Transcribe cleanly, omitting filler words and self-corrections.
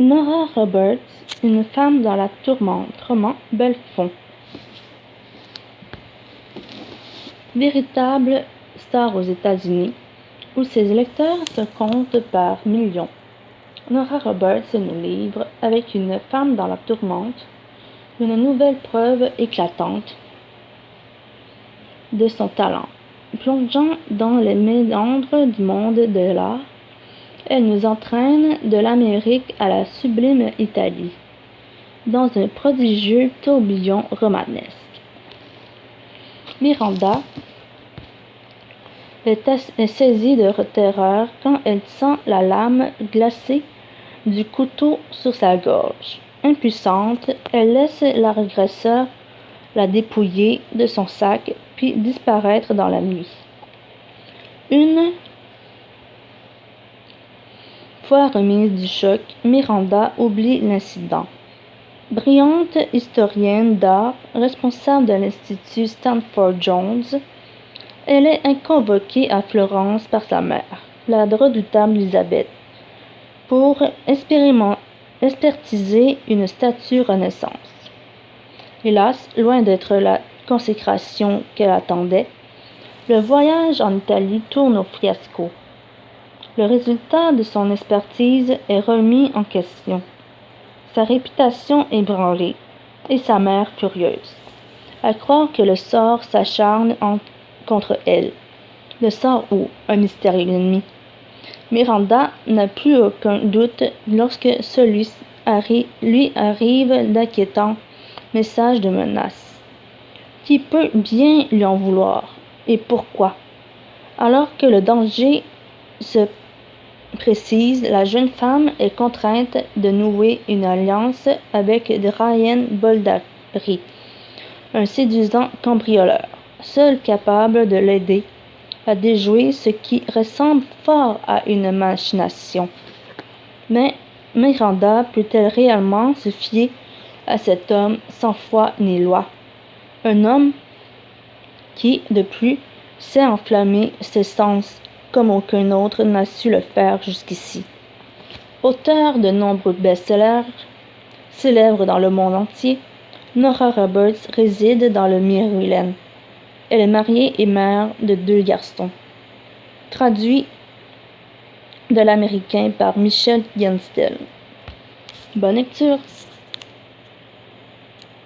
Nora Roberts, Une femme dans la tourmente, roman Belfond. Véritable star aux États-Unis, où ses lecteurs se comptent par millions. Nora Roberts nous livre, avec Une femme dans la tourmente, une nouvelle preuve éclatante de son talent. Plongeant dans les méandres du monde de l'art, elle nous entraîne de l'Amérique à la sublime Italie, dans un prodigieux tourbillon romanesque. Miranda est saisie de terreur quand elle sent la lame glacée du couteau sur sa gorge. Impuissante, elle laisse l'agresseur la dépouiller de son sac, puis disparaître dans la nuit. Une fois remise du choc, Miranda oublie l'incident. Brillante historienne d'art, responsable de l'Institut Stanford Jones, elle est convoquée à Florence par sa mère, la redoutable Elisabeth, pour expertiser une statue Renaissance. Hélas, loin d'être la consécration qu'elle attendait, le voyage en Italie tourne au fiasco. Le résultat de son expertise est remis en question, sa réputation ébranlée et sa mère furieuse, à croire que le sort s'acharne contre elle. Le sort ou un mystérieux ennemi. Miranda n'a plus aucun doute lorsque lui arrive d'inquiétants messages de menace. Qui peut bien lui en vouloir, et pourquoi? Alors que le danger se précise, la jeune femme est contrainte de nouer une alliance avec Ryan Boldari, un séduisant cambrioleur, seul capable de l'aider à déjouer ce qui ressemble fort à une machination. Mais Miranda peut-elle réellement se fier à cet homme sans foi ni loi? Un homme qui, de plus, sait enflammer ses sens comme aucun autre n'a su le faire jusqu'ici. Auteur de nombreux best-sellers, célèbre dans le monde entier, Nora Roberts réside dans le Maryland. Elle est mariée et mère de 2 garçons. Traduit de l'américain par Michel Yanstel. Bonne lecture!